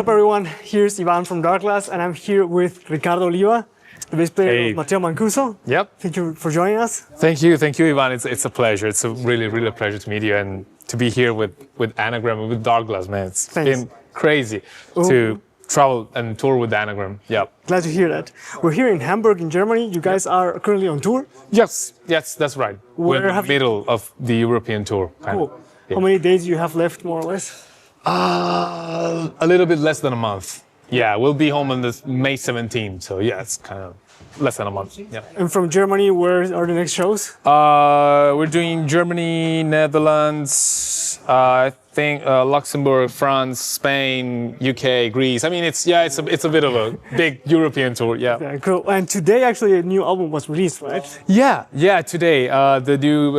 up, everyone? Here's Ivan from Darkglass, and I'm here with Riccardo Oliva, the bass player of Matteo Mancuso. Yep. Thank you for joining us. Thank you, Ivan. It's a pleasure. It's a really a pleasure to meet you and to be here with Anagram and with Darkglass, man. It's been crazy to travel and tour with Anagram. Yep. Glad to hear that. We're here in Hamburg, in Germany. You guys are currently on tour? Yes, that's right. We're in the middle of the European tour. Cool. How many days do you have left, more or less? A little bit less than a month. Yeah, we'll be home on this May 17th, so yeah, it's kind of less than a month. Yeah. And from Germany, where are the next shows? We're doing Germany, Netherlands, I think Luxembourg, France, Spain, UK, Greece. I mean, it's a bit of a big European tour. Yeah. Yeah, cool. And today, actually, a new album was released, right? Yeah. Today, the new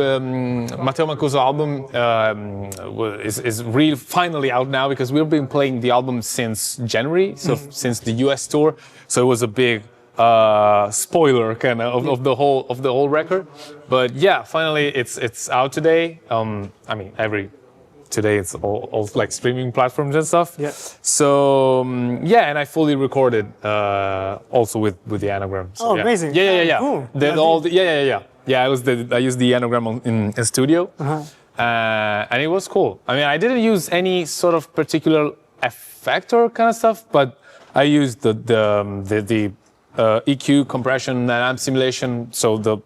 Matteo Mancuso album is really finally out now because we've been playing the album since January, so since the US tour. So it was a big spoiler kind of the whole record. But yeah, finally it's out today. Today it's all like streaming platforms and stuff. Yeah. So and I fully recorded also with the Anagram. So, amazing. Yeah. Cool. I used the Anagram in studio, and it was cool. I mean, I didn't use any sort of particular effect or kind of stuff, but I used the EQ, compression, and amp simulation. So the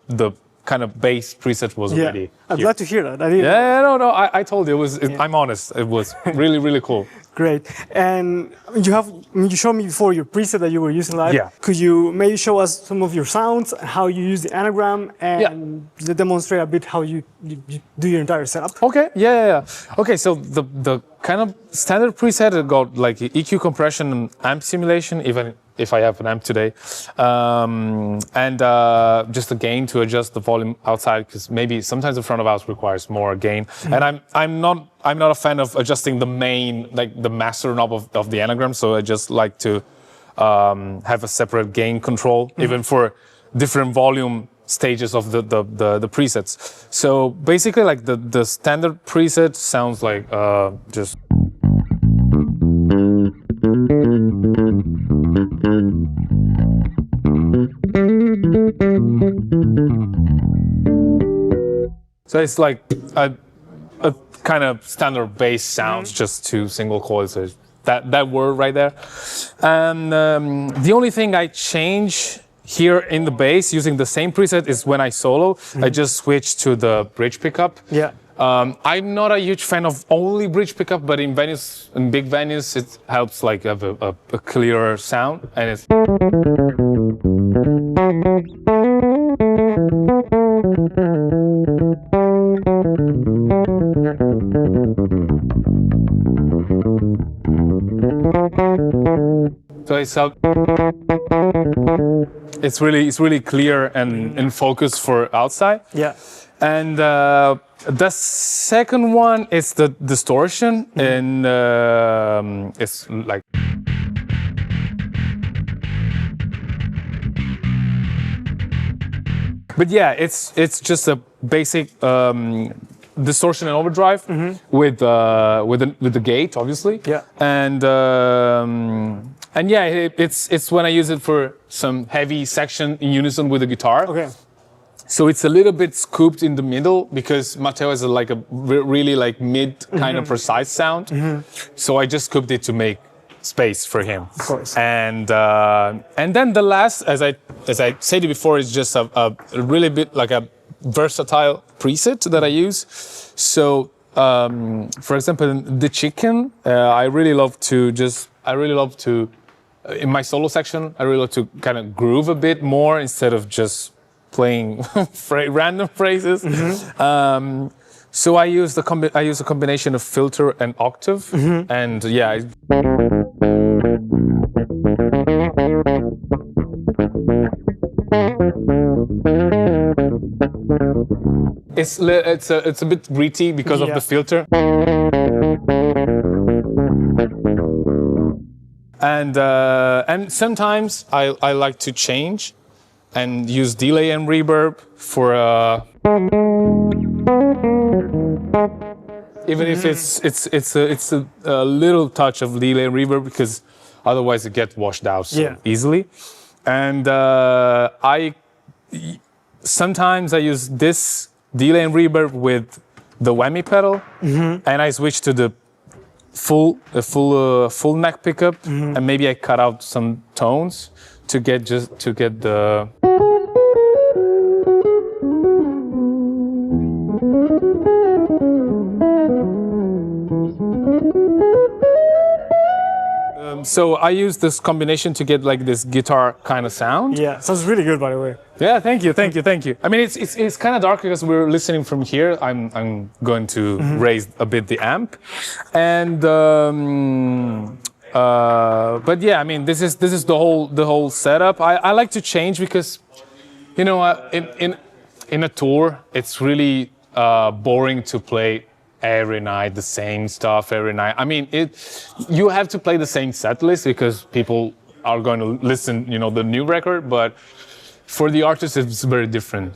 kind of bass preset was already. I'm glad to hear that. I told you I'm honest. It was really cool. Great. And you showed me before your preset that you were using live. Yeah. Could you maybe show us some of your sounds, how you use the Anagram, and demonstrate a bit how you do your entire setup? Okay. Yeah. Okay. So the kind of standard preset it got like EQ, compression, and amp simulation, even if I have an amp today, and just the gain to adjust the volume outside, because maybe sometimes the front of house requires more gain. And I'm not a fan of adjusting the main, like the master knob of the Anagram, so I just like to have a separate gain control, even for different volume stages of the presets. So basically, like the standard preset sounds like just. So it's like a kind of standard bass sounds, just two single coils. So that word right there. And the only thing I change here in the bass using the same preset is when I solo, I just switch to the bridge pickup. Yeah. I'm not a huge fan of only bridge pickup, but in big venues, it helps like have a clearer sound, and it's. So it's really clear and focused for outside. Yeah. And the second one is the distortion, and it's like. But yeah, it's just a basic distortion and overdrive with the gate, obviously. Yeah. And yeah, it's when I use it for some heavy section in unison with the guitar. Okay. So it's a little bit scooped in the middle because Matteo has a really like mid kind of precise sound. So I just scooped it to make space for him. Of course. And then the last, as I said before, is just a really bit like a versatile preset that I use. So for example, the chicken, I really love to in my solo section, I really love to kind of groove a bit more instead of just playing random phrases. So I use a combination of filter and octave, and yeah. It's a bit gritty because of the filter. And sometimes I like to change and use delay and reverb for even if it's a little touch of delay and reverb, because otherwise it gets washed out so easily. And sometimes I use this delay and reverb with the whammy pedal, and I switch to the full neck pickup, and maybe I cut out some tones to get the. So I use this combination to get like this guitar kind of sound. Yeah, sounds really good, by the way. Yeah, thank you. I mean, it's kind of dark because we're listening from here. I'm going to raise a bit the amp, and but yeah, I mean, this is the whole setup. I like to change because, you know, in a tour, it's really boring to play every night the same stuff every night. I mean, you have to play the same set list because people are going to listen, you know, the new record. But for the artist, it's very different.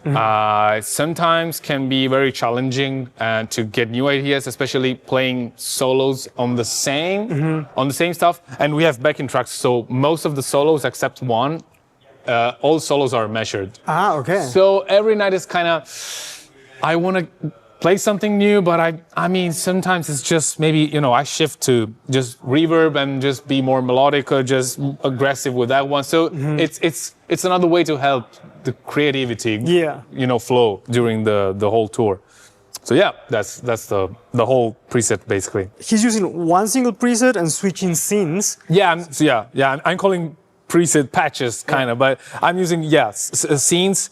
Sometimes can be very challenging to get new ideas, especially playing solos on the same stuff. And we have backing tracks, so most of the solos except one, all solos are measured. Ah, okay. So every night is kind of, I want to play something new, but I mean, sometimes it's just maybe, you know, I shift to just reverb and just be more melodic or just aggressive with that one. So it's another way to help the creativity, you know, flow during the whole tour. So yeah, that's the whole preset basically. He's using one single preset and switching scenes. I'm calling preset patches kind of, but I'm using scenes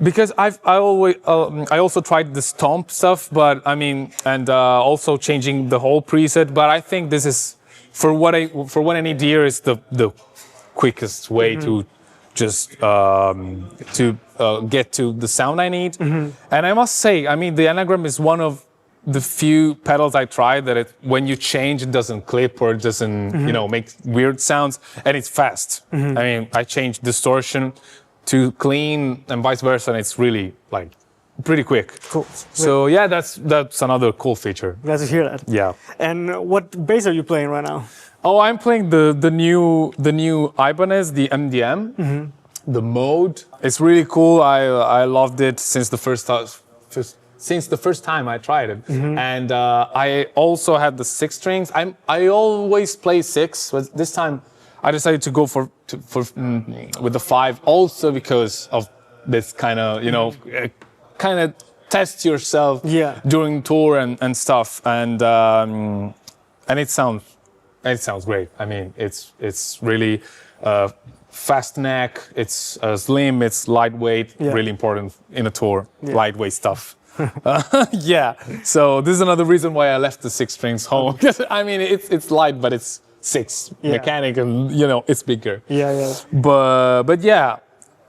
because I also tried the stomp stuff, but I mean, and also changing the whole preset. But I think this is for what I need here is the quickest way to just get to the sound I need. And I must say, I mean, the Anagram is one of the few pedals I tried that when you change, it doesn't clip or it doesn't, you know, make weird sounds, and it's fast. I mean, I changed distortion to clean and vice versa, and it's really like pretty quick. Cool. So yeah, that's another cool feature. Glad to hear that. Yeah. And what bass are you playing right now? Oh, I'm playing the new Ibanez, the MDM. The mode. It's really cool. I loved it since the first time I tried it. And I also had the 6 strings. I always play 6, but this time I decided to go with the 5, also because of this kind of, you know, kind of test yourself during tour and stuff. And it sounds great. I mean, it's really fast neck. It's slim. It's lightweight. Really important in a tour. Lightweight stuff. So this is another reason why I left the 6 strings home. I mean, it's light, but it's 6 mechanic, and you know, it's bigger. But yeah,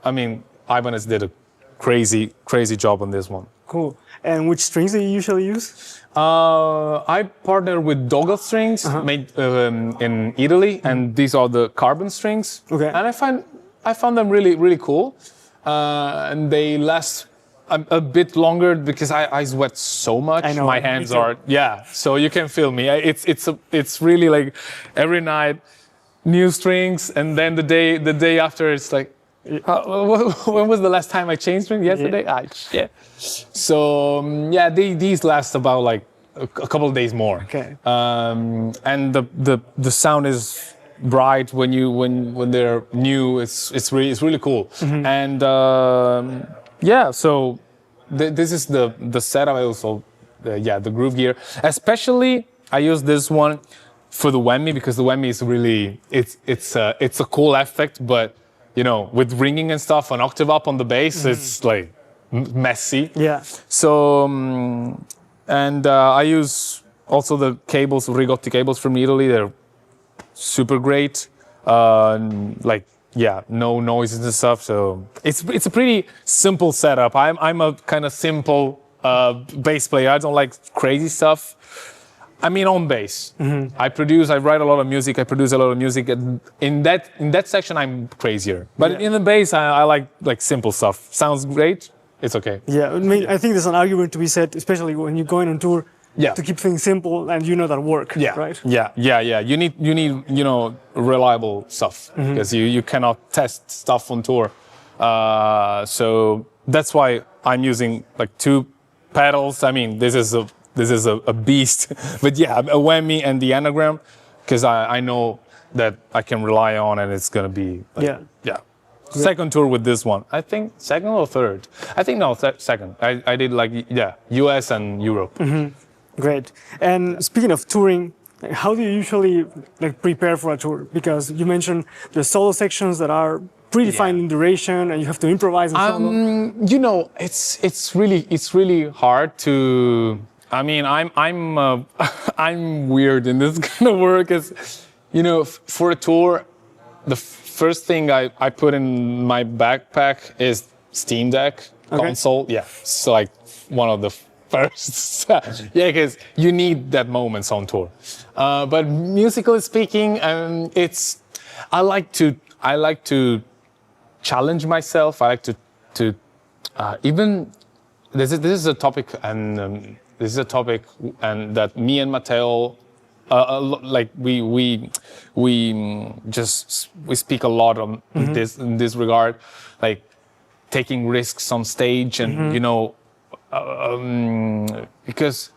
I mean, Ibanez did a crazy job on this one. Cool. And which strings do you usually use? I partner with Darkglass strings made in Italy, and these are the carbon strings. Okay. And I found them really cool, and they last a bit longer because I sweat so much. I know, my hands are so you can feel me. It's really like every night new strings, and then the day after it's like, when was the last time I changed string? Yesterday? So these last about like a couple of days more. Okay. And the sound is bright when they're new. It's really cool. And so this is the setup. I also the groove gear. Especially I use this one for the whammy because the whammy is really it's a cool effect, but you know, with ringing and stuff, an octave up on the bass, it's like messy. Yeah. So and I use also the cables, Rigotti cables from Italy. They're super great. No noises and stuff. So it's a pretty simple setup. I'm a kind of simple bass player. I don't like crazy stuff. I mean, on bass. I write a lot of music. I produce a lot of music. And in that section, I'm crazier. But in the bass, I like simple stuff. Sounds great. It's okay. Yeah, I mean, I think there's an argument to be said, especially when you're going on tour. to keep things simple, and that work, right? Yeah. You need reliable stuff because you cannot test stuff on tour. So that's why I'm using like 2 pedals. I mean, this is a beast, but yeah, a whammy and the anagram, because I know that I can rely on, and it's gonna be like, second tour with this one. I think second or third. I think no, second. I did like US and Europe. Great. And speaking of touring, how do you usually prepare for a tour? Because you mentioned the solo sections that are predefined in duration, and you have to improvise and solo. It's really hard to. I mean, I'm weird in this kind of work. For a tour, the first thing I put in my backpack is Steam Deck console. Yeah, it's like one of the first. Because you need that moments on tour. But musically speaking, I like to challenge myself. I like to even this is a topic and that me and Matteo we speak a lot on in this regard, like taking risks on stage, and because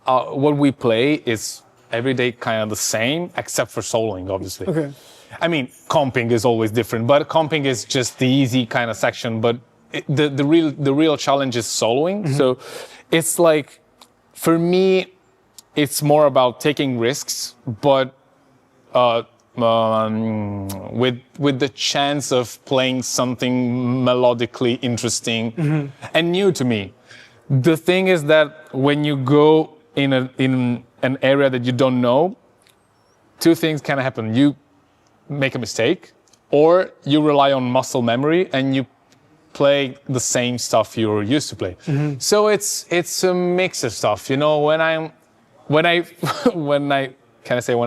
what we play is every day kind of the same except for soloing, obviously. Okay. I mean, comping is always different, but comping is just the easy kind of section. But the real challenge is soloing. So it's like, for me, it's more about taking risks, but with the chance of playing something melodically interesting and new to me. The thing is that when you go in an area that you don't know, 2 things can happen. You make a mistake, or you rely on muscle memory and you play the same stuff you're used to play. So it's a mix of stuff. When I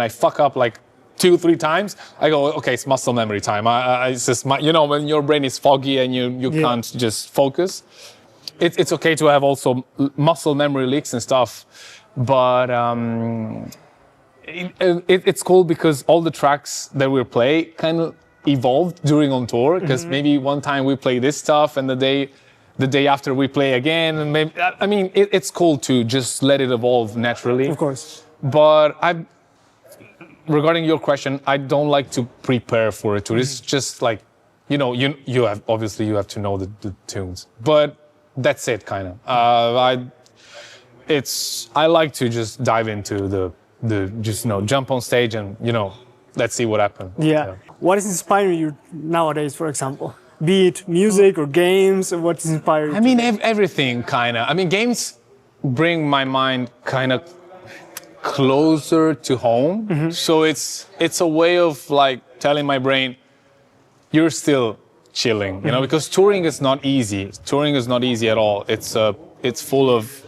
fuck up like 2-3 times, I go, okay, it's muscle memory time. It's just when your brain is foggy and you can't just focus. It's okay to have also muscle memory leaks and stuff, but it's cool because all the tracks that we play kind of evolved during on tour, because maybe one time we play this stuff and the day after we play again, and maybe, I mean, it's cool to just let it evolve naturally. Of course. But regarding your question, I don't like to prepare for a tour. It's just like, you have to know the tunes, but that's it, kind of. I like to just dive into jump on stage and let's see what happens. Yeah. What is inspiring you nowadays, for example? Be it music or games, what's inspiring you? I mean, everything, kind of. I mean, games bring my mind kind of closer to home. So it's a way of like telling my brain, you're still chilling, because touring is not easy. Touring is not easy at all. It's full of,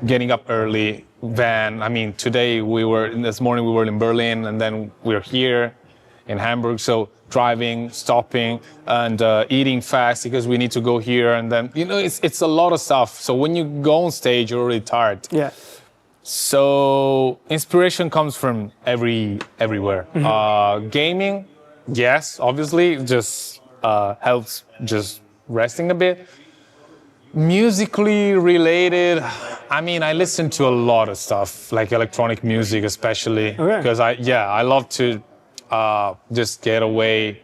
getting up early, van. I mean, this morning we were in Berlin, and then we're here in Hamburg. So driving, stopping, and eating fast because we need to go here. And then, it's a lot of stuff. So when you go on stage, you're already tired. Yeah. So inspiration comes from everywhere. Gaming, yes, obviously, just helps just resting a bit. Musically related, I mean, I listen to a lot of stuff, like electronic music especially, because I love to just get away.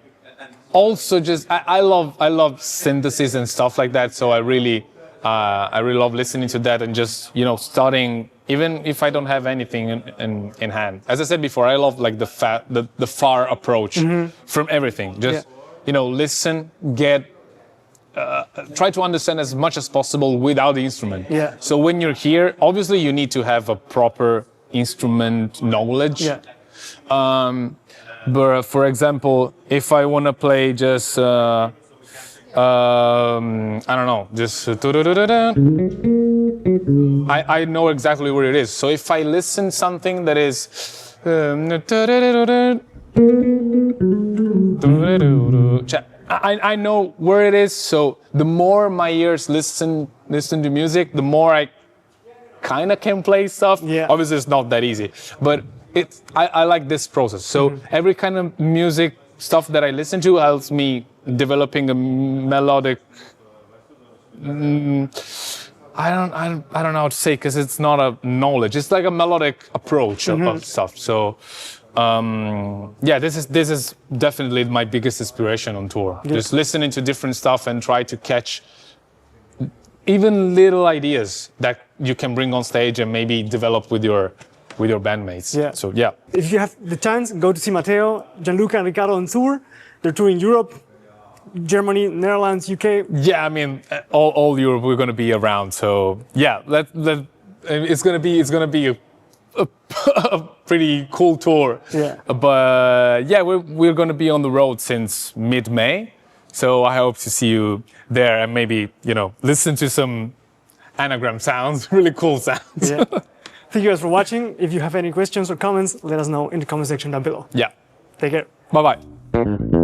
Also, I love synthesis and stuff like that, so I really love listening to that and just studying, even if I don't have anything in hand. As I said before, I love like the far approach from everything. Just listen, try to understand as much as possible without the instrument. Yeah. So when you're here, obviously you need to have a proper instrument knowledge. Yeah. But for example, if I want to play just I don't know, just I know exactly where it is. So if I listen something that is I know where it is. So the more my ears listen to music, the more kind of can play stuff. Yeah. Obviously, it's not that easy, but I like this process. So every kind of music stuff that I listen to helps me developing a melodic. I don't know how to say, because it's not a knowledge. It's like a melodic approach of stuff. So yeah, this is definitely my biggest inspiration on tour. Yeah. Just listening to different stuff and try to catch even little ideas that you can bring on stage and maybe develop with your bandmates. Yeah. So yeah. If you have the chance, go to see Matteo, Gianluca, and Riccardo on tour. They're touring Europe, Germany, Netherlands, UK. Yeah, I mean, all Europe we're going to be around. So yeah, it's going to be a pretty cool tour. Yeah. But yeah, we're going to be on the road since mid-May. So I hope to see you there and maybe, listen to some anagram sounds, really cool sounds. Yeah. Thank you guys for watching. If you have any questions or comments, let us know in the comment section down below. Yeah. Take care. Bye-bye.